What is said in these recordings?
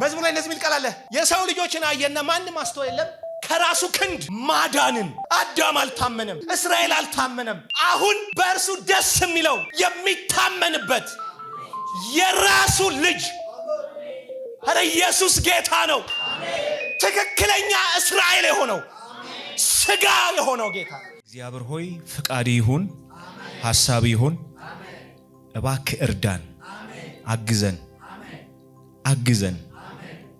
መዝሙር ላይ እንደዚህ የሚል ቃል አለ። የሰው ልጆችን አየና ማንም አስተዋይ የለም ከራሱ ክንድ ማዳንን። አዳም አልታመነም፣ እስራኤል አልታመነም። አሁን በእርሱ ደስ የሚለው የሚታመንበት የራሱ ልጅ ኧረ ኢየሱስ ጌታ ነው። ትክክለኛ እስራኤል የሆነው ስጋ የሆነው ጌታ እግዚአብሔር ሆይ ፍቃድ ይሁን፣ ሐሳብ ይሁን። እባክህ እርዳን፣ አግዘን፣ አግዘን፣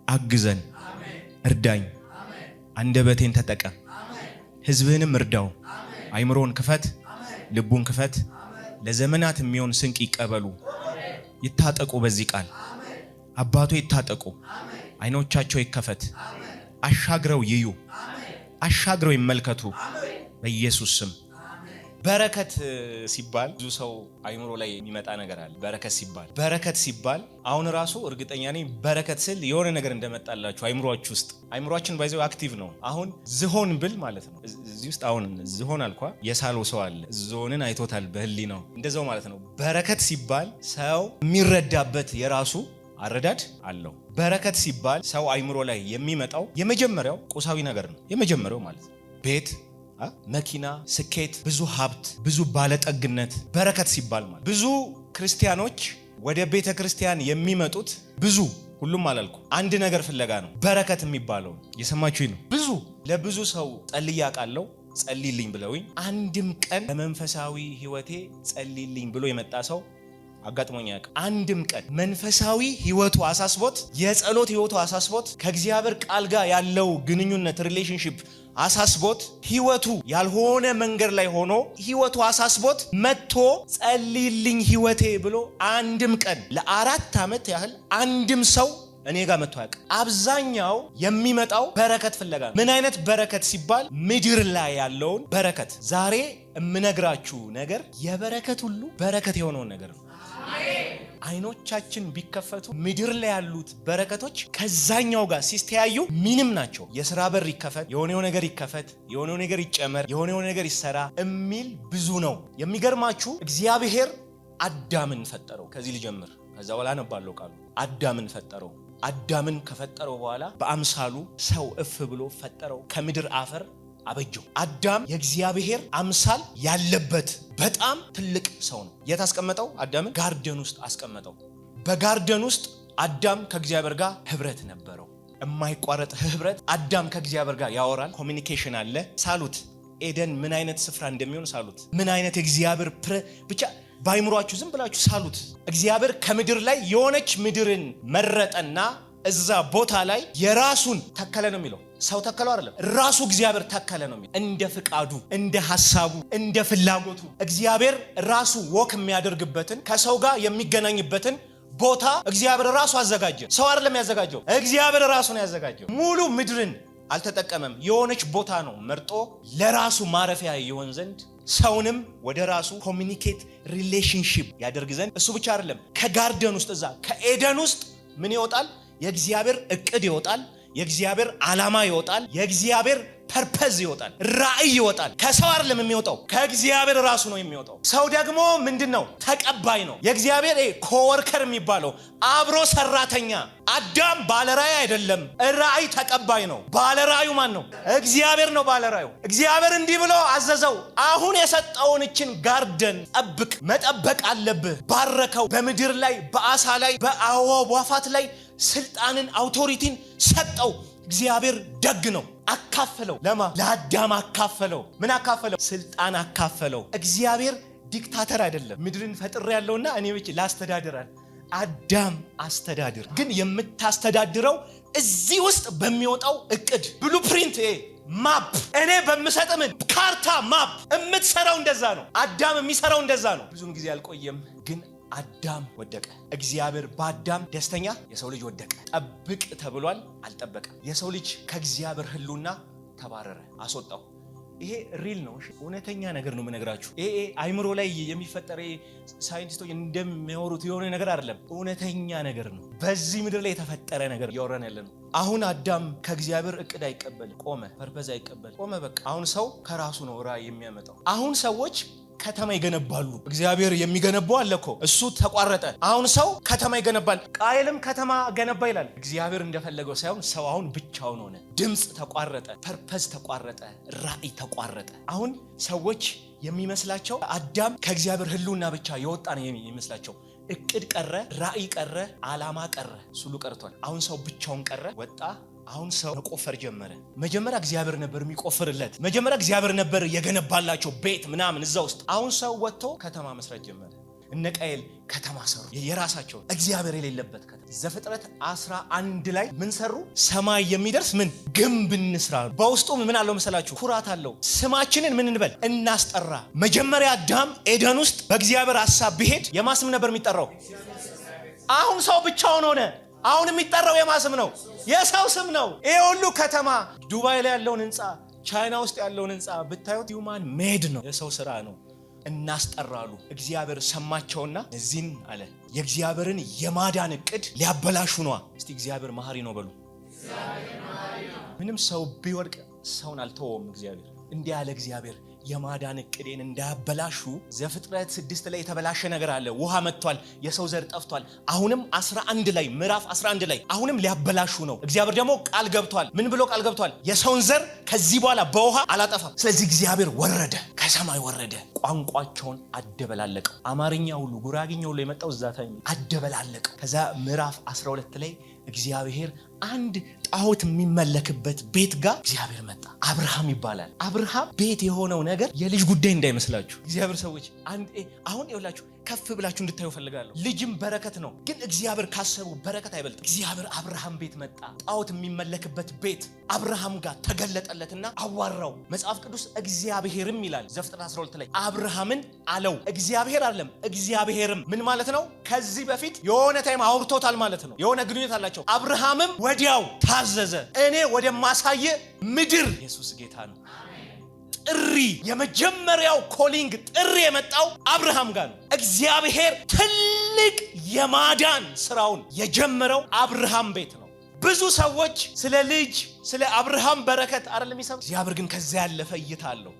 አግዘን፣ እርዳኝ። አንደበቴን ተጠቀም፣ ህዝብህንም እርዳው። አይምሮን ክፈት፣ ልቡን ክፈት። ለዘመናት የሚሆን ስንቅ ይቀበሉ፣ ይታጠቁ። በዚህ ቃል አባቶ ይታጠቁ፣ አይኖቻቸው ይከፈት፣ አሻግረው ይዩ፣ አሻግረው ይመልከቱ በኢየሱስ ስም። በረከት ሲባል ብዙ ሰው አይምሮ ላይ የሚመጣ ነገር አለ። በረከት ሲባል አሁን ራሱ እርግጠኛ ነኝ በረከት ስል የሆነ ነገር እንደመጣላችሁ አይምሮአችሁ ውስጥ። አይምሮአችን ባይዘው አክቲቭ ነው። አሁን ዝሆን ብል ማለት ነው እዚህ ውስጥ አሁን ዝሆን አልኳ የሳለው ሰው አለ። ዝሆንን አይቶታል በህሊናው እንደዛው ማለት ነው። በረከት ሲባል ሰው የሚረዳበት የራሱ አረዳድ አለው። በረከት ሲባል ሰው አይምሮ ላይ የሚመጣው የመጀመሪያው ቁሳዊ ነገር ነው። የመጀመሪያው ማለት ነው ቤት፣ መኪና፣ ስኬት፣ ብዙ ሀብት፣ ብዙ ባለጠግነት በረከት ሲባል ማለት። ብዙ ክርስቲያኖች ወደ ቤተ ክርስቲያን የሚመጡት ብዙ ሁሉም አላልኩ አንድ ነገር ፍለጋ ነው። በረከት የሚባለው የሰማችሁኝ ነው። ብዙ ለብዙ ሰው ጸልዬ አውቃለሁ። ጸልይልኝ ብለውኝ አንድም ቀን በመንፈሳዊ ህይወቴ ጸልይልኝ ብሎ የመጣ ሰው አጋጥሞኝ ያውቃል። አንድም ቀን መንፈሳዊ ህይወቱ አሳስቦት፣ የጸሎት ህይወቱ አሳስቦት፣ ከእግዚአብሔር ቃል ጋር ያለው ግንኙነት ሪሌሽንሺፕ አሳስቦት፣ ህይወቱ ያልሆነ መንገድ ላይ ሆኖ ህይወቱ አሳስቦት መጥቶ ጸልይልኝ ህይወቴ ብሎ አንድም ቀን ለ4 ዓመት ያህል አንድም ሰው እኔ ጋር መጥቶ ያውቃል። አብዛኛው የሚመጣው በረከት ፍለጋ ነው። ምን አይነት በረከት ሲባል ምድር ላይ ያለውን በረከት። ዛሬ የምነግራችሁ ነገር የበረከት ሁሉ በረከት የሆነውን ነገር ነው። አይኖቻችን ቢከፈቱ ምድር ላይ ያሉት በረከቶች ከዛኛው ጋር ሲስተያዩ ምንም ናቸው። የሥራ በር ይከፈት፣ የሆነው ነገር ይከፈት፣ የሆነው ነገር ይጨመር፣ የሆነው ነገር ይሰራ የሚል ብዙ ነው። የሚገርማችሁ እግዚአብሔር አዳምን ፈጠረው። ከዚህ ልጀምር፣ ከዛ በኋላ አነባለሁ ቃሉ። አዳምን ፈጠረው። አዳምን ከፈጠረው በኋላ በአምሳሉ ሰው እፍ ብሎ ፈጠረው፣ ከምድር አፈር አበጀው። አዳም የእግዚአብሔር አምሳል ያለበት በጣም ትልቅ ሰው ነው። የት አስቀመጠው? አዳምን ጋርደን ውስጥ አስቀመጠው። በጋርደን ውስጥ አዳም ከእግዚአብሔር ጋር ህብረት ነበረው፣ የማይቋረጥ ህብረት። አዳም ከእግዚአብሔር ጋር ያወራል፣ ኮሚኒኬሽን አለ። ሳሉት ኤደን ምን አይነት ስፍራ እንደሚሆን ሳሉት። ምን አይነት እግዚአብሔር ብቻ ባይምሯችሁ ዝም ብላችሁ ሳሉት። እግዚአብሔር ከምድር ላይ የሆነች ምድርን መረጠና እዛ ቦታ ላይ የራሱን ተከለ ነው የሚለው። ሰው ተከለው አይደለም፣ ራሱ እግዚአብሔር ተከለ ነው የሚለው። እንደ ፍቃዱ፣ እንደ ሐሳቡ፣ እንደ ፍላጎቱ እግዚአብሔር ራሱ ወክ የሚያደርግበትን ከሰው ጋር የሚገናኝበትን ቦታ እግዚአብሔር ራሱ አዘጋጀ። ሰው አይደለም ያዘጋጀው፣ እግዚአብሔር ራሱ ነው ያዘጋጀው። ሙሉ ምድርን አልተጠቀመም። የሆነች ቦታ ነው መርጦ ለራሱ ማረፊያ ይሆን ዘንድ ሰውንም ወደ ራሱ ኮሚኒኬት ሪሌሽንሺፕ ያደርግ ዘንድ። እሱ ብቻ አይደለም፣ ከጋርደን ውስጥ እዛ ከኤደን ውስጥ ምን ይወጣል? የእግዚአብሔር እቅድ ይወጣል፣ የእግዚአብሔር ዓላማ ይወጣል፣ የእግዚአብሔር ፐርፐዝ ይወጣል፣ ራእይ ይወጣል። ከሰው አይደለም የሚወጣው፣ ከእግዚአብሔር ራሱ ነው የሚወጣው። ሰው ደግሞ ምንድነው? ተቀባይ ነው። የእግዚአብሔር ኮወርከር የሚባለው አብሮ ሰራተኛ። አዳም ባለራእይ አይደለም፣ ራእይ ተቀባይ ነው። ባለራእዩ ማን ነው? እግዚአብሔር ነው ባለራእዩ። እግዚአብሔር እንዲህ ብሎ አዘዘው፣ አሁን የሰጠውን እችን ጋርደን ጠብቅ፣ መጠበቅ አለብህ። ባረከው። በምድር ላይ በአሳ ላይ በአዕዋፋት ላይ ስልጣንን አውቶሪቲን ሰጠው። እግዚአብሔር ደግ ነው። አካፈለው። ለማ? ለአዳም አካፈለው። ምን አካፈለው? ስልጣን አካፈለው። እግዚአብሔር ዲክታተር አይደለም። ምድርን ፈጥሬ ያለውና እኔ ብቻ ላስተዳድራል። አዳም አስተዳድር። ግን የምታስተዳድረው እዚህ ውስጥ በሚወጣው እቅድ ብሉፕሪንት፣ ማፕ፣ እኔ በምሰጥ ምን ካርታ ማፕ የምትሰራው እንደዛ ነው። አዳም የሚሰራው እንደዛ ነው። ብዙም ጊዜ አልቆየም ግን አዳም ወደቀ። እግዚአብሔር በአዳም ደስተኛ፣ የሰው ልጅ ወደቀ። ጠብቅ ተብሏል፣ አልጠበቀም። የሰው ልጅ ከእግዚአብሔር ህልውና ተባረረ፣ አስወጣው። ይሄ ሪል ነው። እውነተኛ ነገር ነው የምነግራችሁ። ይሄ አይምሮ ላይ የሚፈጠር ሳይንቲስቶች እንደሚያወሩት የሆነ ነገር አይደለም፣ እውነተኛ ነገር ነው። በዚህ ምድር ላይ የተፈጠረ ነገር እያወራን ያለ ነው። አሁን አዳም ከእግዚአብሔር እቅድ አይቀበል፣ ቆመ። ፐርፐዝ አይቀበል፣ ቆመ። በቃ አሁን ሰው ከራሱ ነው ራእይ የሚያመጣው። አሁን ሰዎች ከተማ ይገነባሉ። እግዚአብሔር የሚገነባው አለ እኮ እሱ ተቋረጠ። አሁን ሰው ከተማ ይገነባል። ቃየልም ከተማ ገነባ ይላል። እግዚአብሔር እንደፈለገው ሳይሆን ሰው አሁን ብቻውን ሆነ። ድምፅ ተቋረጠ፣ ፐርፐዝ ተቋረጠ፣ ራእይ ተቋረጠ። አሁን ሰዎች የሚመስላቸው አዳም ከእግዚአብሔር ህልውና ብቻ የወጣ ነው የሚመስላቸው። እቅድ ቀረ፣ ራእይ ቀረ፣ ዓላማ ቀረ፣ ሁሉ ቀርቷል። አሁን ሰው ብቻውን ቀረ፣ ወጣ። አሁን ሰው መቆፈር ጀመረ። መጀመሪያ እግዚአብሔር ነበር የሚቆፍርለት። መጀመሪያ እግዚአብሔር ነበር የገነባላቸው ቤት ምናምን እዛ ውስጥ። አሁን ሰው ወጥቶ ከተማ መስራት ጀመረ። እነ ቃየል ከተማ ሰሩ፣ የራሳቸው እግዚአብሔር የሌለበት ከተማ። ዘፍጥረት 11 ላይ ምን ሰሩ? ሰማይ የሚደርስ ምን ግንብ እንስራ። በውስጡ ምን አለው መሰላችሁ? ኩራት አለው። ስማችንን ምን እንበል? እናስጠራ። መጀመሪያ አዳም ኤደን ውስጥ በእግዚአብሔር ሐሳብ ቢሄድ የማስም ነበር የሚጠራው። አሁን ሰው ብቻውን ሆነ። አሁን የሚጠራው የማስም ነው? የሰው ስም ነው። ይሄ ሁሉ ከተማ፣ ዱባይ ላይ ያለውን ህንፃ፣ ቻይና ውስጥ ያለውን ህንፃ ብታዩት ሂውማን ሜድ ነው፣ የሰው ስራ ነው። እናስጠራሉ። እግዚአብሔር ሰማቸውና እዚህን አለ የእግዚአብሔርን የማዳን እቅድ ሊያበላሹ ነዋ። እስቲ እግዚአብሔር መሐሪ ነው በሉ። ምንም ሰው ቢወድቅ ሰውን አልተወውም እግዚአብሔር። እንዲህ ያለ እግዚአብሔር የማዳን እቅዴን እንዳያበላሹ። ዘፍጥረት 6 ላይ የተበላሸ ነገር አለ። ውሃ መጥቷል፣ የሰው ዘር ጠፍቷል። አሁንም 11 ላይ ምዕራፍ 11 ላይ አሁንም ሊያበላሹ ነው። እግዚአብሔር ደግሞ ቃል ገብቷል። ምን ብሎ ቃል ገብቷል? የሰውን ዘር ከዚህ በኋላ በውሃ አላጠፋም። ስለዚህ እግዚአብሔር ወረደ፣ ከሰማይ ወረደ፣ ቋንቋቸውን አደበላለቀው። አማርኛ ሁሉ ጉራግኛ ሁሉ የመጣው እዛ ታይም አደበላለቀው። ከዛ ምዕራፍ 12 ላይ እግዚአብሔር አንድ ጣዖት የሚመለክበት ቤት ጋር እግዚአብሔር መጣ። አብርሃም ይባላል። አብርሃም ቤት የሆነው ነገር የልጅ ጉዳይ እንዳይመስላችሁ። እግዚአብሔር ሰዎች አሁን ይኸውላችሁ ከፍ ብላችሁ እንድታዩ ፈልጋለሁ። ልጅም በረከት ነው፣ ግን እግዚአብሔር ካሰቡ በረከት አይበልጥም። እግዚአብሔር አብርሃም ቤት መጣ። ጣዖት የሚመለክበት ቤት አብርሃም ጋር ተገለጠለትና አዋራው። መጽሐፍ ቅዱስ እግዚአብሔርም ይላል ዘፍጥረት 12 ላይ አብርሃምን አለው። እግዚአብሔር አይደለም እግዚአብሔርም። ምን ማለት ነው? ከዚህ በፊት የሆነ ታይም አውርቶታል ማለት ነው። የሆነ ግንኙነት አላቸው። አብርሃምም ወዲያው ታዘዘ። እኔ ወደ ማሳየ ምድር። ኢየሱስ ጌታ ነው። ጥሪ፣ የመጀመሪያው ኮሊንግ ጥሪ የመጣው አብርሃም ጋር ነው። እግዚአብሔር ትልቅ የማዳን ስራውን የጀመረው አብርሃም ቤት ነው። ብዙ ሰዎች ስለ ልጅ ስለ አብርሃም በረከት አይደለም የሚሰሙ። እግዚአብሔር ግን ከዛ ያለፈ እይታ አለው።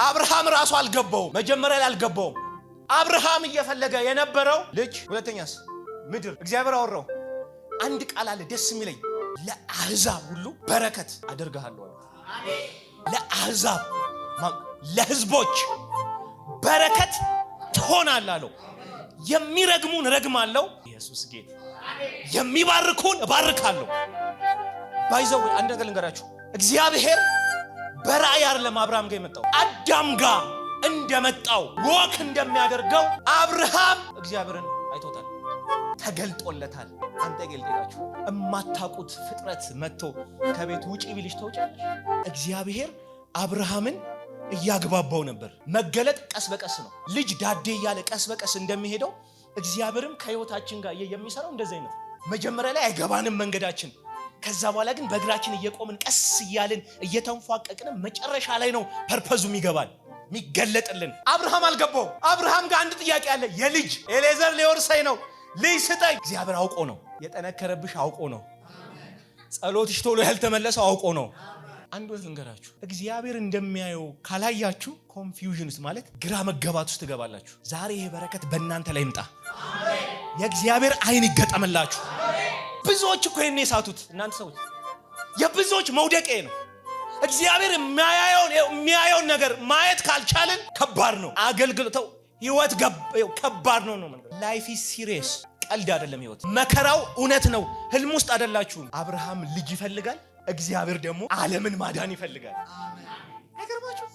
አብርሃም ራሱ አልገባውም፣ መጀመሪያ ላይ አልገባውም። አብርሃም እየፈለገ የነበረው ልጅ፣ ሁለተኛስ ምድር። እግዚአብሔር አወራው። አንድ ቃል አለ ደስ የሚለኝ፣ ለአሕዛብ ሁሉ በረከት አደርግሃለሁ። ለአሕዛብ ለህዝቦች በረከት ትሆናለህ አለው። የሚረግሙን ረግማለሁ፣ ኢየሱስ ጌታ። የሚባርኩን እባርካለሁ። ባይዘው አንድ ነገር ልንገራችሁ። እግዚአብሔር በራእይ አይደለም አብርሃም ጋር የመጣው። አዳም ጋር እንደመጣው ወክ እንደሚያደርገው አብርሃም እግዚአብሔርን አይቶታል፣ ተገልጦለታል። አንተ ገልጤላችሁ እማታውቁት ፍጥረት መጥቶ ከቤት ውጪ ቢልሽ ተውጫለሽ። እግዚአብሔር አብርሃምን እያግባባው ነበር። መገለጥ ቀስ በቀስ ነው። ልጅ ዳዴ እያለ ቀስ በቀስ እንደሚሄደው እግዚአብሔርም ከህይወታችን ጋር የሚሰራው እንደዚህ አይነት መጀመሪያ ላይ አይገባንም መንገዳችን። ከዛ በኋላ ግን በእግራችን እየቆምን ቀስ እያልን እየተንፏቀቅን መጨረሻ ላይ ነው ፐርፐዙ ይገባል የሚገለጥልን። አብርሃም አልገባው። አብርሃም ጋር አንድ ጥያቄ አለ። የልጅ ኤሌዘር ሊወርሰኝ ነው፣ ልጅ ስጠኝ። እግዚአብሔር አውቆ ነው የጠነከረብሽ፣ አውቆ ነው ጸሎትሽ ቶሎ ያልተመለሰው፣ አውቆ ነው። አንድ ወት ልንገራችሁ፣ እግዚአብሔር እንደሚያየው ካላያችሁ ኮንፊውዥን ውስጥ ማለት ግራ መገባት ውስጥ ትገባላችሁ። ዛሬ ይሄ በረከት በእናንተ ላይ ይምጣ። የእግዚአብሔር አይን ይገጠምላችሁ። ብዙዎች እኮ ይሄን የሳቱት እናንተ ሰዎች፣ የብዙዎች መውደቄ ነው። እግዚአብሔር የሚያየውን ነገር ማየት ካልቻልን ከባድ ነው። አገልግሎተው ህይወት ከባድ ነው። ላይፍ ኢዝ ሲሪየስ፣ ቀልድ አይደለም ህይወት። መከራው እውነት ነው። ህልም ውስጥ አይደላችሁም። አብርሃም ልጅ ይፈልጋል፣ እግዚአብሔር ደግሞ ዓለምን ማዳን ይፈልጋል። አይገርማችሁ?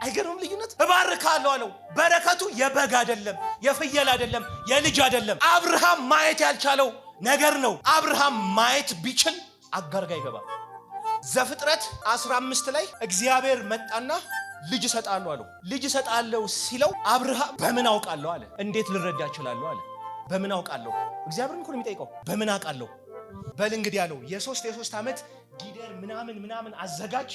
አይገርምም? ልዩነት። እባርካለሁ አለው። በረከቱ የበግ አይደለም፣ የፍየል አይደለም፣ የልጅ አይደለም። አብርሃም ማየት ያልቻለው ነገር ነው። አብርሃም ማየት ቢችል አጋር ጋር ይገባል። ዘፍጥረት 15 ላይ እግዚአብሔር መጣና ልጅ እሰጣለሁ አለው። ልጅ እሰጣለሁ ሲለው አብርሃም በምን አውቃለሁ አለ። እንዴት ልረዳ እችላለሁ አለ። በምን አውቃለሁ? እግዚአብሔርን እኮ ነው የሚጠይቀው። በምን አውቃለሁ? በል እንግዲህ አለው የሶስት ዓመት ጊደር ምናምን አዘጋጅ፣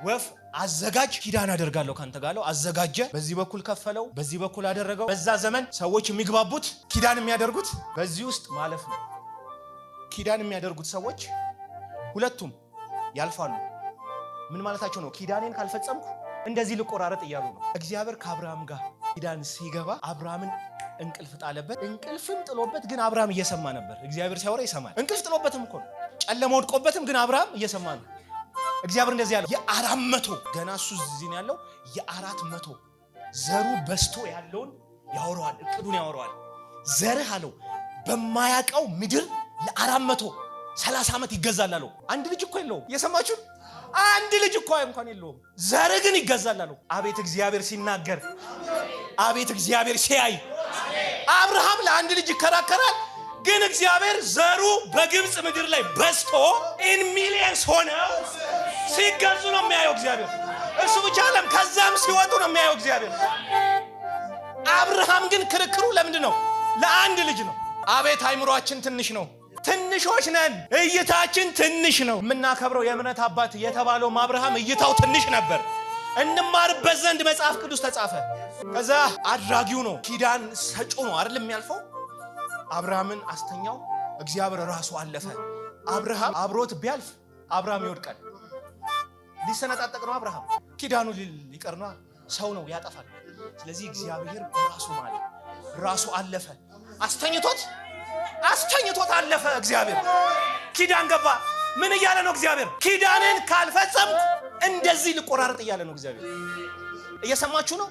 ወፍ አዘጋጅ፣ ኪዳን አደርጋለሁ ካንተ ጋር አለው። አዘጋጀ። በዚህ በኩል ከፈለው፣ በዚህ በኩል አደረገው። በዛ ዘመን ሰዎች የሚግባቡት ኪዳን የሚያደርጉት በዚህ ውስጥ ማለፍ ነው። ኪዳን የሚያደርጉት ሰዎች ሁለቱም ያልፋሉ። ምን ማለታቸው ነው? ኪዳኔን ካልፈጸምኩ እንደዚህ ልቆራረጥ እያሉ ነው። እግዚአብሔር ከአብርሃም ጋር ኪዳን ሲገባ አብርሃምን እንቅልፍ ጣለበት። እንቅልፍም ጥሎበት ግን አብርሃም እየሰማ ነበር። እግዚአብሔር ሲያወራ ይሰማል። እንቅልፍ ጥሎበትም እኮ ነው፣ ጨለማ ወድቆበትም ግን አብርሃም እየሰማ ነው። እግዚአብሔር እንደዚህ ያለው የ400 ገና እሱ እዚህ ነው ያለው። የ400 ዘሩ በስቶ ያለውን ያወራዋል፣ እቅዱን ያወራዋል። ዘርህ አለው በማያውቀው ምድር ለ430 ዓመት ይገዛል አለው። አንድ ልጅ እኮ የለውም። እየሰማችሁ አንድ ልጅ እኮ እንኳን የለውም። ዘርህ ግን ይገዛል አለው። አቤት እግዚአብሔር ሲናገር፣ አቤት እግዚአብሔር ሲያይ። አብርሃም ለአንድ ልጅ ይከራከራል፣ ግን እግዚአብሔር ዘሩ በግብፅ ምድር ላይ በስቶ ኢን ሚሊየንስ ሆነው ሲገዙ ነው የሚያየው እግዚአብሔር። እሱ ብቻ አይደለም፣ ከዛም ሲወጡ ነው የሚያየው እግዚአብሔር። አብርሃም ግን ክርክሩ ለምንድን ነው? ለአንድ ልጅ ነው። አቤት አይምሮአችን ትንሽ ነው። ትንሾች ነን፣ እይታችን ትንሽ ነው። የምናከብረው የእምነት አባት የተባለው አብርሃም እይታው ትንሽ ነበር። እንማርበት ዘንድ መጽሐፍ ቅዱስ ተጻፈ። ከዛ አድራጊው ነው፣ ኪዳን ሰጩ ነው አይደል የሚያልፈው። አብርሃምን አስተኛው፣ እግዚአብሔር ራሱ አለፈ። አብርሃም አብሮት ቢያልፍ አብርሃም ይወድቃል፣ ሊሰነጣጠቅ ነው። አብርሃም ኪዳኑ ሊቀር ነው፣ ሰው ነው ያጠፋል። ስለዚህ እግዚአብሔር በራሱ ማለት ራሱ አለፈ። አስተኝቶት አለፈ። እግዚአብሔር ኪዳን ገባ። ምን እያለ ነው እግዚአብሔር? ኪዳንን ካልፈጸምኩ እንደዚህ ልቆራረጥ እያለ ነው እግዚአብሔር። እየሰማችሁ ነው?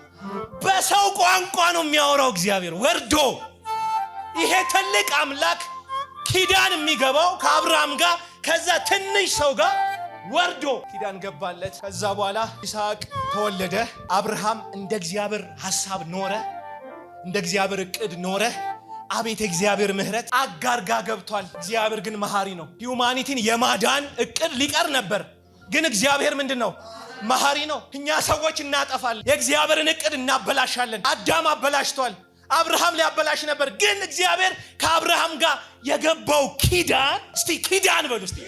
በሰው ቋንቋ ነው የሚያወራው እግዚአብሔር ወርዶ። ይሄ ትልቅ አምላክ ኪዳን የሚገባው ከአብርሃም ጋር ከዛ ትንሽ ሰው ጋር ወርዶ ኪዳን ገባለት። ከዛ በኋላ ይስሐቅ ተወለደ። አብርሃም እንደ እግዚአብሔር ሐሳብ ኖረ፣ እንደ እግዚአብሔር እቅድ ኖረ። አቤት እግዚአብሔር ምህረት አጋር ጋር ገብቷል። እግዚአብሔር ግን መሐሪ ነው። ሂዩማኒቲን የማዳን እቅድ ሊቀር ነበር፣ ግን እግዚአብሔር ምንድነው? መሐሪ ነው። እኛ ሰዎች እናጠፋለን፣ የእግዚአብሔርን እቅድ እናበላሻለን። አዳም አበላሽቷል፣ አብርሃም ሊያበላሽ ነበር፣ ግን እግዚአብሔር ከአብርሃም ጋር የገባው ኪዳን፣ እስቲ ኪዳን በሉ እስቲ።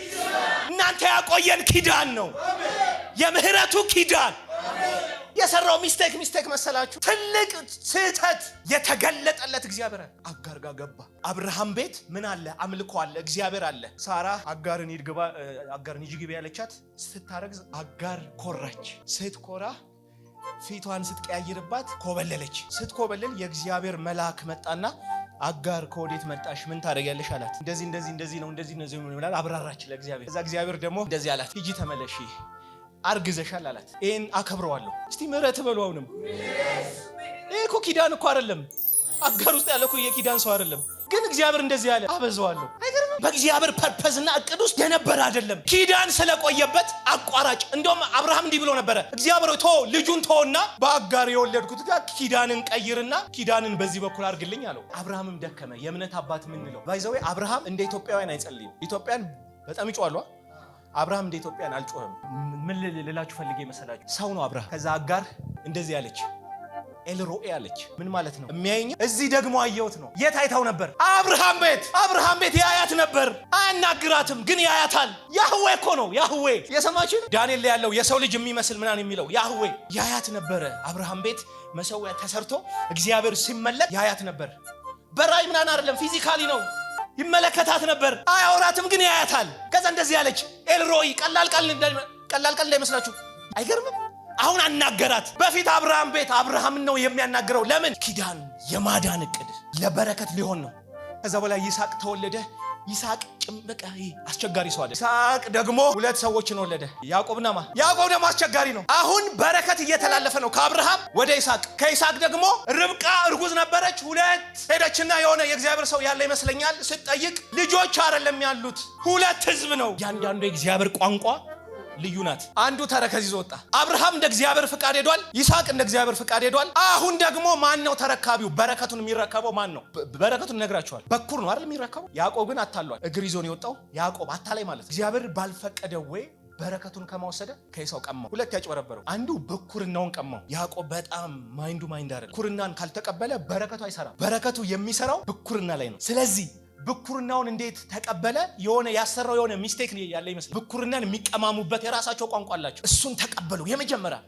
እናንተ ያቆየን ኪዳን ነው፣ የምህረቱ ኪዳን። የሰራው ሚስቴክ መሰላችሁ? ትልቅ ስህተት የተገለጠለት እግዚአብሔር አጋር ጋር ገባ። አብርሃም ቤት ምን አለ? አምልኮ አለ፣ እግዚአብሔር አለ። ሳራ አጋርን ይግባ ያለቻት ስታረግዝ አጋር ኮራች። ስትኮራ ፊቷን ስትቀያይርባት ኮበለለች። ስትኮበለል የእግዚአብሔር መልአክ መጣና አጋር ከወዴት መጣሽ? ምን ታደርጊያለሽ አላት። እንደዚህ ነው ብላ አብራራች ለእግዚአብሔር። ከዛ እግዚአብሔር ደግሞ እንደዚህ አላት፣ ሂጂ ተመለሺ፣ አርግዘሻል አላት። ይሄን አከብረዋለሁ። እስቲ ምህረት በሉ። አሁንም ይሄ እኮ ኪዳን እኮ አይደለም። አጋር ውስጥ ያለ እኮ የኪዳን ሰው አይደለም፣ ግን እግዚአብሔር እንደዚህ ያለ አበዛዋለሁ። አይገርምም? በእግዚአብሔር ፐርፐዝና እቅድ ውስጥ የነበረ አይደለም። ኪዳን ስለቆየበት አቋራጭ። እንደውም አብርሃም እንዲህ ብሎ ነበረ፣ እግዚአብሔር ልጁን ተወና በአጋር የወለድኩት ጋር ኪዳንን ቀይርና ኪዳንን በዚህ በኩል አድርግልኝ አለው። አብርሃምም ደከመ። የእምነት አባት ምንለው ባይዘዌ አብርሃም እንደ ኢትዮጵያውያን አይጸልይም። ኢትዮጵያን በጣም ይጮዋሉ። አብርሃም እንደ ኢትዮጵያን አልጮህም። ምን ልላችሁ ፈልጌ መሰላችሁ? ሰው ነው አብርሃም። ከዛ አጋር እንደዚህ ያለች ኤልሮኤ አለች። ምን ማለት ነው? የሚያየኝ እዚህ ደግሞ አየሁት ነው። የት አይታው ነበር? አብርሃም ቤት ያያት ነበር። አያናግራትም፣ ግን ያያታል። ያህዌ እኮ ነው፣ ያህዌ። የሰማችሁ ዳንኤል ላይ ያለው የሰው ልጅ የሚመስል ምናን የሚለው ያህዌ ያያት ነበረ። አብርሃም ቤት መሰዊያ ተሰርቶ እግዚአብሔር ሲመለክ ያያት ነበር። በራይ ምናን አይደለም፣ ፊዚካሊ ነው። ይመለከታት ነበር። አያወራትም፣ ግን ያያታል። ከዛ እንደዚህ ያለች ኤልሮይ። ቀላል ቃል እንዳይመስላችሁ። አይገርምም? አሁን አናገራት። በፊት አብርሃም ቤት አብርሃምን ነው የሚያናገረው። ለምን? ኪዳን የማዳን እቅድ ለበረከት ሊሆን ነው። ከዛ በላይ ይስሐቅ ተወለደ። ይስሐቅ ጭምበቃ አስቸጋሪ ሰው አለ። ይስሐቅ ደግሞ ሁለት ሰዎችን ወለደ፣ ያዕቆብ ደግሞ አስቸጋሪ ነው። አሁን በረከት እየተላለፈ ነው ከአብርሃም ወደ ይስሐቅ። ከይስሐቅ ደግሞ ርብቃ እርጉዝ ነበረች። ሁለት ሄደችና የሆነ የእግዚአብሔር ሰው ያለ ይመስለኛል ስትጠይቅ ልጆች አይደለም ያሉት፣ ሁለት ህዝብ ነው። ያንዳንዱ የእግዚአብሔር ቋንቋ ልዩ ናት። አንዱ ተረከዝ ይዞ ወጣ። አብርሃም እንደ እግዚአብሔር ፍቃድ ሄዷል፣ ይስሐቅ እንደ እግዚአብሔር ፍቃድ ሄዷል። አሁን ደግሞ ማን ነው ተረካቢው? በረከቱን የሚረከበው ማን ነው? በረከቱን እነግራቸዋል። በኩር ነው አይደል የሚረከበው? ያዕቆብ ግን አታሏል። እግር ይዞ ነው የወጣው። ያዕቆብ አታላይ ማለት እግዚአብሔር ባልፈቀደው ወይ በረከቱን ከማወሰደ ከይሳው ቀማው። ሁለት ያጭበረበረው፣ አንዱ በኩርናውን ቀማው። ያዕቆብ በጣም ማይንዱ አይደል። ኩርናን ካልተቀበለ በረከቱ አይሰራም። በረከቱ የሚሰራው በኩርና ላይ ነው። ስለዚህ ብኩርናውን እንዴት ተቀበለ? የሆነ ያሰራው የሆነ ሚስቴክ ያለ ይመስል ብኩርናን የሚቀማሙበት የራሳቸው ቋንቋ አላቸው። እሱን ተቀበሉ። የመጀመሪያ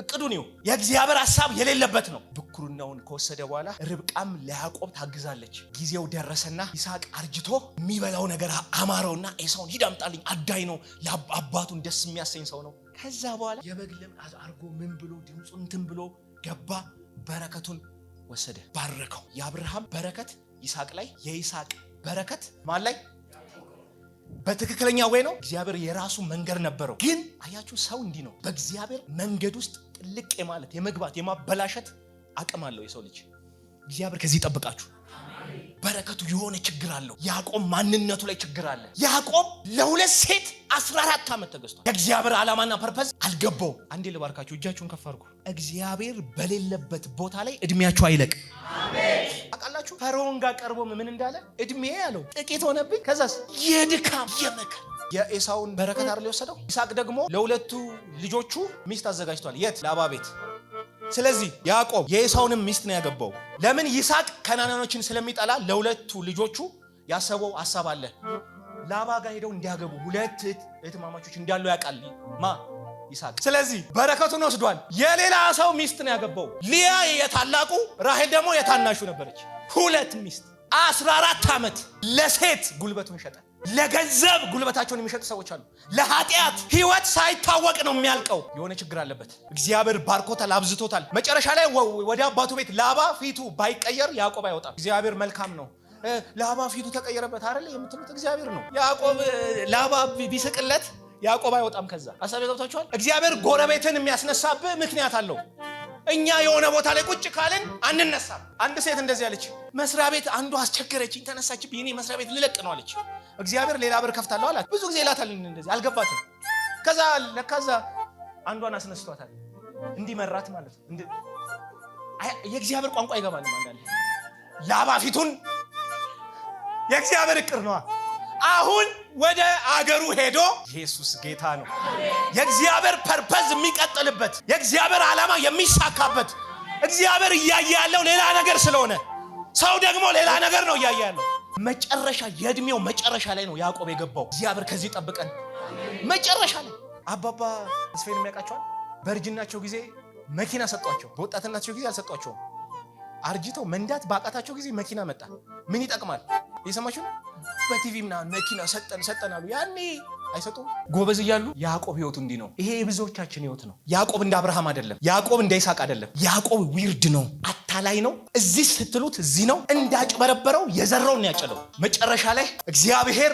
እቅዱን ነው፣ የእግዚአብሔር ሐሳብ የሌለበት ነው። ብኩርናውን ከወሰደ በኋላ ርብቃም ለያዕቆብ ታግዛለች። ጊዜው ደረሰና ይስሐቅ አርጅቶ የሚበላው ነገር አማረውና ኤሳውን ሂድ አምጣልኝ፣ አዳይ ነው፣ ለአባቱን ደስ የሚያሰኝ ሰው ነው። ከዛ በኋላ የበግ ለምድ አርጎ ምን ብሎ ድምጹን እንትን ብሎ ገባ። በረከቱን ወሰደ፣ ባረከው። የአብርሃም በረከት ይስሐቅ ላይ፣ የይስሐቅ በረከት ማን ላይ? በትክክለኛ ወይ ነው። እግዚአብሔር የራሱ መንገድ ነበረው። ግን አያችሁ ሰው እንዲህ ነው። በእግዚአብሔር መንገድ ውስጥ ጥልቅ ማለት የመግባት የማበላሸት አቅም አለው የሰው ልጅ። እግዚአብሔር ከዚህ ይጠብቃችሁ። በረከቱ የሆነ ችግር አለው። ያዕቆብ ማንነቱ ላይ ችግር አለ። ያዕቆብ ለሁለት ሴት 14 ዓመት ተገዝቷል። የእግዚአብሔር ዓላማና ፐርፐዝ አልገባው። አንዴ ልባርካችሁ፣ እጃችሁን ከፍ አድርጉ። እግዚአብሔር በሌለበት ቦታ ላይ እድሜያችሁ አይለቅ። አሜን። አቃላችሁ ፈርዖን ጋር ቀርቦ ምን እንዳለ? እድሜ ያለው ጥቂት ሆነብኝ። ከዛስ የድካም የመከራ የኤሳውን በረከት አይደል የወሰደው። ይስሐቅ ደግሞ ለሁለቱ ልጆቹ ሚስት አዘጋጅቷል። የት? ላባ ቤት። ስለዚህ ያዕቆብ የኤሳውንም ሚስት ነው ያገባው። ለምን? ይስሐቅ ከናናኖችን ስለሚጠላ ለሁለቱ ልጆቹ ያሰበው ሐሳብ አለ። ላባ ጋር ሄደው እንዲያገቡ ሁለት እህትማማቾች እንዳሉ ያውቃል ይስሐቅ። ስለዚህ በረከቱን ወስዷል። የሌላ ሰው ሚስት ነው ያገባው። ሊያ የታላቁ፣ ራሔል ደግሞ የታናሹ ነበረች። ሁለት ሚስት 14 ዓመት ለሴት ጉልበቱን ሸጠ። ለገንዘብ ጉልበታቸውን የሚሸጡ ሰዎች አሉ። ለኃጢአት ህይወት ሳይታወቅ ነው የሚያልቀው። የሆነ ችግር አለበት። እግዚአብሔር ባርኮታል፣ አብዝቶታል። መጨረሻ ላይ ወደ አባቱ ቤት ላባ ፊቱ ባይቀየር ያዕቆብ አይወጣም። እግዚአብሔር መልካም ነው። ላባ ፊቱ ተቀየረበት አይደል የምትሉት? እግዚአብሔር ነው። ያዕቆብ ላባ ቢስቅለት ያዕቆብ አይወጣም። ከዛ ሐሳብ ገብቷችኋል? እግዚአብሔር ጎረቤትን የሚያስነሳብህ ምክንያት አለው። እኛ የሆነ ቦታ ላይ ቁጭ ካልን አንነሳም። አንድ ሴት እንደዚህ አለች። መስሪያ ቤት አንዱ አስቸገረችኝ፣ ተነሳችብኝ፣ እኔ መስሪያ ቤት ልለቅ ነው አለች። እግዚአብሔር ሌላ በር ከፍታለሁ አላት። ብዙ ጊዜ ይላታል እንደዚህ፣ አልገባትም። ከዛ አንዷን አስነስቷታል፣ እንዲመራት ማለት ነው። የእግዚአብሔር ቋንቋ ይገባል አንዳንዴ። ላባ ፊቱን የእግዚአብሔር እቅር ነዋ። አሁን ወደ አገሩ ሄዶ ኢየሱስ ጌታ ነው። የእግዚአብሔር ፐርፐዝ የሚቀጥልበት፣ የእግዚአብሔር ዓላማ የሚሳካበት፣ እግዚአብሔር እያየ ያለው ሌላ ነገር ስለሆነ ሰው ደግሞ ሌላ ነገር ነው እያየ ያለው። መጨረሻ የእድሜው መጨረሻ ላይ ነው ያዕቆብ የገባው። እግዚአብሔር ከዚህ ጠብቀን። መጨረሻ ላይ አባባ ተስፋዬን የሚያውቃቸዋል። በእርጅናቸው ጊዜ መኪና ሰጧቸው፣ በወጣትናቸው ጊዜ አልሰጧቸውም። አርጅተው መንዳት ባቃታቸው ጊዜ መኪና መጣ። ምን ይጠቅማል? እየሰማችሁ ነው? በቲቪ ምናምን መኪና ሰጠን አሉ። ያኔ አይሰጡም። ጎበዝ እያሉ ያዕቆብ ህይወቱ እንዲህ ነው። ይሄ የብዙዎቻችን ህይወት ነው። ያዕቆብ እንደ አብርሃም አይደለም። ያዕቆብ እንደ ይስሐቅ አይደለም። ያዕቆብ ዊርድ ነው፣ አታላይ ነው። እዚህ ስትሉት እዚህ ነው። እንዳጭበረበረው የዘራውን ያጨለው። መጨረሻ ላይ እግዚአብሔር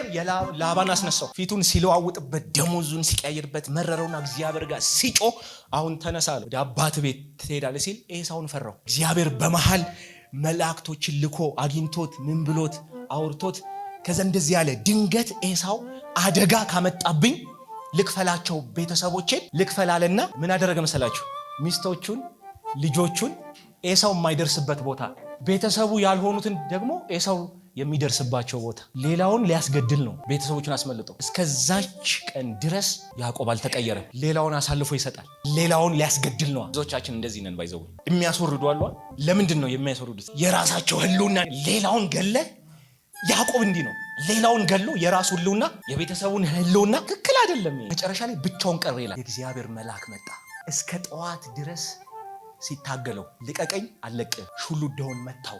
ላባን አስነሳው። ፊቱን ሲለዋውጥበት፣ ደሞዙን ሲቀያየርበት መረረውና እግዚአብሔር ጋር ሲጮህ አሁን ተነሳ አለው። ወደ አባት ቤት ትሄዳለህ ሲል ኤሳውን ፈራው። እግዚአብሔር በመሃል መላእክቶችን ልኮ አግኝቶት ምን ብሎት አውርቶት ከዛ እንደዚህ ያለ ድንገት ኤሳው አደጋ ካመጣብኝ ልክፈላቸው፣ ቤተሰቦቼን ልክፈላለና ምን አደረገ መሰላችሁ? ሚስቶቹን፣ ልጆቹን ኤሳው የማይደርስበት ቦታ፣ ቤተሰቡ ያልሆኑትን ደግሞ ኤሳው የሚደርስባቸው ቦታ፣ ሌላውን ሊያስገድል ነው። ቤተሰቦቹን አስመልጦ እስከዛች ቀን ድረስ ያዕቆብ አልተቀየረም። ሌላውን አሳልፎ ይሰጣል። ሌላውን ሊያስገድል ነው። ብዙዎቻችን እንደዚህ ነን። ባይዘው የሚያስወርዱ አሉ። ለምንድን ነው የሚያስወርዱት? የራሳቸው ህልውና። ሌላውን ገለ ያዕቆብ እንዲህ ነው። ሌላውን ገሎ የራሱ ህልውና፣ የቤተሰቡን ህልውና ትክክል አይደለም። መጨረሻ ላይ ብቻውን ቀረ ይላል። የእግዚአብሔር መልአክ መጣ። እስከ ጠዋት ድረስ ሲታገለው ልቀቀኝ አልለቅህም። ሹሉዳውን መታው።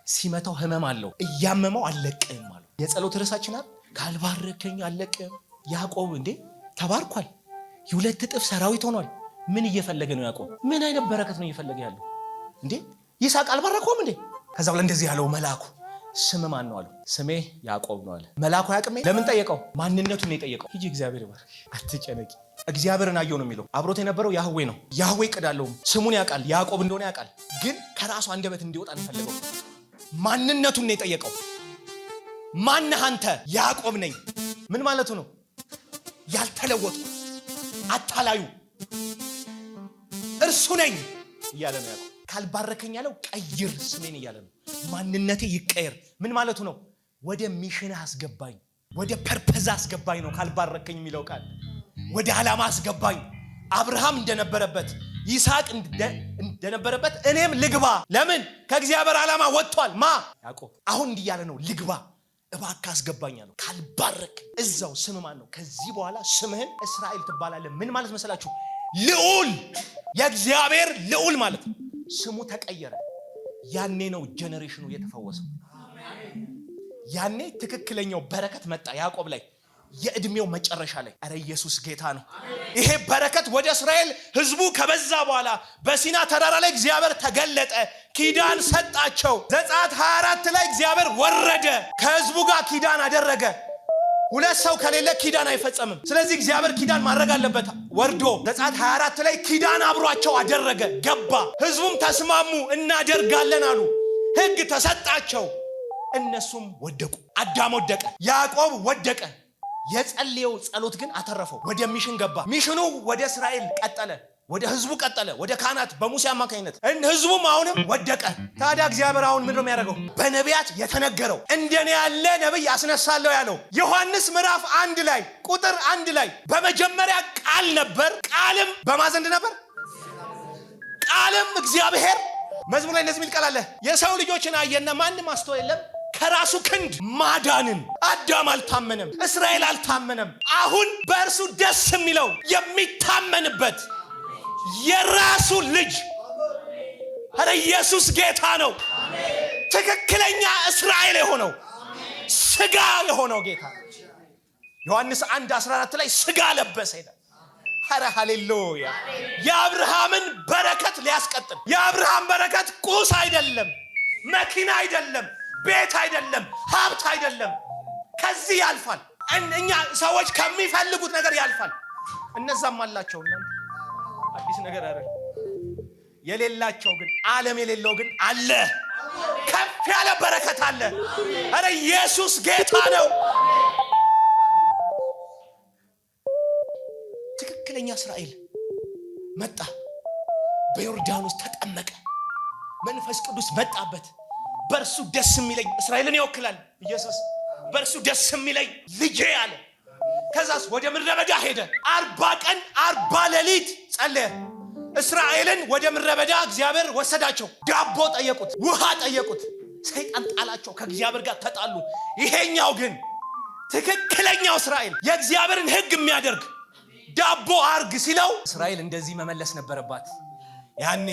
ሲመታው ህመም አለው። እያመመው አልለቅህም አለው። የጸሎት ርዕሳችን ካልባረከኝ አልለቅህም። ያዕቆብ እንዴ ተባርኳል። የሁለት እጥፍ ሰራዊት ሆኗል። ምን እየፈለገ ነው ያዕቆብ? ምን አይነት በረከት ነው እየፈለገ ያለው እንዴ? ይስሐቅ አልባረከውም እንዴ? ከዛ በኋላ እንደዚህ ያለው መልአኩ ስም ማን ነው አለው። ስሜ ያዕቆብ ነው አለ። መልአኩ ያዕቆብ ለምን ጠየቀው? ማንነቱን ነው የጠየቀው። ሂጂ እግዚአብሔር ይባርክ፣ አትጨነቂ። እግዚአብሔርን አየው ነው የሚለው። አብሮት የነበረው ያህዌ ነው። ያህዌ ቅዳለውም ስሙን ያውቃል፣ ያዕቆብ እንደሆነ ያውቃል። ግን ከራሱ አንደበት እንዲወጣ ነው የፈለገው። ማንነቱን ነው የጠየቀው። ማነህ አንተ? ያዕቆብ ነኝ። ምን ማለቱ ነው? ያልተለወጥኩ አታላዩ እርሱ ነኝ እያለ ነው ያዕቆብ። ካልባረከኝ ያለው ቀይር ስሜን እያለ ነው። ማንነቴ ይቀየር። ምን ማለቱ ነው? ወደ ሚሽን አስገባኝ፣ ወደ ፐርፐዝ አስገባኝ ነው ካልባረከኝ የሚለው ቃል። ወደ ዓላማ አስገባኝ። አብርሃም እንደነበረበት፣ ይስሐቅ እንደነበረበት እኔም ልግባ። ለምን? ከእግዚአብሔር ዓላማ ወጥቷል። ያዕቆብ አሁን እንዲህ ያለ ነው፣ ልግባ እባክህ አስገባኝ አለው። ካልባረክ እዛው ስም ማን ነው? ከዚህ በኋላ ስምህን እስራኤል ትባላለህ። ምን ማለት መሰላችሁ? ልዑል፣ የእግዚአብሔር ልዑል ማለት ነው። ስሙ ተቀየረ። ያኔ ነው ጀነሬሽኑ የተፈወሰው። ያኔ ትክክለኛው በረከት መጣ ያዕቆብ ላይ። የእድሜው መጨረሻ ላይ አረ ኢየሱስ ጌታ ነው። ይሄ በረከት ወደ እስራኤል ህዝቡ ከበዛ በኋላ በሲና ተራራ ላይ እግዚአብሔር ተገለጠ፣ ኪዳን ሰጣቸው። ዘጸአት 24 ላይ እግዚአብሔር ወረደ፣ ከህዝቡ ጋር ኪዳን አደረገ። ሁለት ሰው ከሌለ ኪዳን አይፈጸምም። ስለዚህ እግዚአብሔር ኪዳን ማድረግ አለበት። ወርዶ ዘጸአት 24 ላይ ኪዳን አብሯቸው አደረገ፣ ገባ። ህዝቡም ተስማሙ፣ እናደርጋለን አሉ። ህግ ተሰጣቸው። እነሱም ወደቁ። አዳም ወደቀ፣ ያዕቆብ ወደቀ። የጸለየው ጸሎት ግን አተረፈው። ወደ ሚሽን ገባ። ሚሽኑ ወደ እስራኤል ቀጠለ፣ ወደ ህዝቡ ቀጠለ፣ ወደ ካህናት በሙሴ አማካኝነት። ህዝቡም አሁንም ወደቀ። ታዲያ እግዚአብሔር አሁን ምንድነው የሚያደርገው? በነቢያት የተነገረው እንደኔ ያለ ነብይ አስነሳለሁ ያለው ዮሐንስ ምዕራፍ 1 ላይ ቁጥር 1 ላይ በመጀመሪያ ቃል ነበር፣ ቃልም በማን ዘንድ ነበር? ቃልም እግዚአብሔር። መዝሙር ላይ እንደዚህ የሚል ቃል አለ፣ የሰው ልጆችን አየና ማንም አስተዋየ የለም ከራሱ ክንድ ማዳንን። አዳም አልታመነም፣ እስራኤል አልታመነም። አሁን በእርሱ ደስ የሚለው የሚታመንበት የራሱ ልጅ። አረ ኢየሱስ ጌታ ነው። ትክክለኛ እስራኤል የሆነው ስጋ የሆነው ጌታ ዮሐንስ 1:14 ላይ ስጋ ለበሰ ይላል። አረ ሃሌሉያ! የአብርሃምን በረከት ሊያስቀጥል። የአብርሃም በረከት ቁስ አይደለም፣ መኪና አይደለም፣ ቤት አይደለም፣ ሀብት አይደለም። ከዚህ ያልፋል። እኛ ሰዎች ከሚፈልጉት ነገር ያልፋል። እነዛም አላቸው። አዲስ ነገር አይደለም። የሌላቸው ግን ዓለም የሌለው ግን አለ። ከፍ ያለ በረከት አለ። አረ ኢየሱስ ጌታ ነው። ትክክለኛ እስራኤል መጣ፣ በዮርዳኖስ ተጠመቀ፣ መንፈስ ቅዱስ መጣበት። በእርሱ ደስ የሚለኝ እስራኤልን ይወክላል ኢየሱስ። በእርሱ ደስ የሚለኝ ልጄ አለ። ከዛስ ወደ ምድረ በዳ ሄደ። 40 ቀን 40 ሌሊት ጸለየ። እስራኤልን ወደ ምድረ በዳ እግዚአብሔር ወሰዳቸው። ዳቦ ጠየቁት፣ ውሃ ጠየቁት። ሰይጣን ጣላቸው፣ ከእግዚአብሔር ጋር ተጣሉ። ይሄኛው ግን ትክክለኛው እስራኤል የእግዚአብሔርን ሕግ የሚያደርግ ዳቦ አርግ ሲለው እስራኤል እንደዚህ መመለስ ነበረባት። ያኔ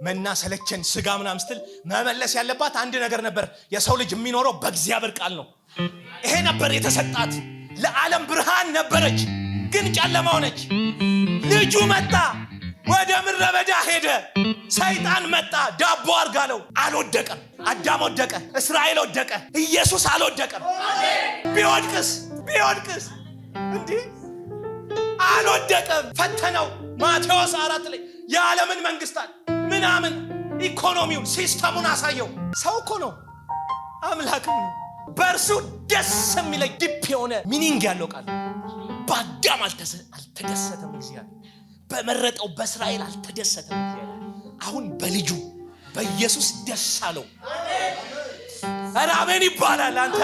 መና ሰለቸን ስጋ ምናምን ስትል መመለስ ያለባት አንድ ነገር ነበር። የሰው ልጅ የሚኖረው በእግዚአብሔር ቃል ነው። ይሄ ነበር የተሰጣት። ለዓለም ብርሃን ነበረች፣ ግን ጨለማ ሆነች። ልጁ መጣ፣ ወደ ምድረ በዳ ሄደ። ሰይጣን መጣ፣ ዳቦ አርጋለው። አልወደቀም። አዳም ወደቀ፣ እስራኤል ወደቀ፣ ኢየሱስ አልወደቀም። ቢወድቅስ እንዲህ አልወደቀም። ፈተነው። ማቴዎስ 4 ላይ የዓለምን መንግስታት ምናምን ኢኮኖሚውን ሲስተሙን አሳየው። ሰው እኮ ነው፣ አምላክም ነው። በእርሱ ደስ የሚለኝ ዲፕ የሆነ ሚኒንግ ያለው ቃል። በአዳም አልተደሰተም እግዚአብሔር፣ በመረጠው በእስራኤል አልተደሰተም እግዚአብሔር። አሁን በልጁ በኢየሱስ ደስ አለው። ኧረ አሜን ይባላል አንተ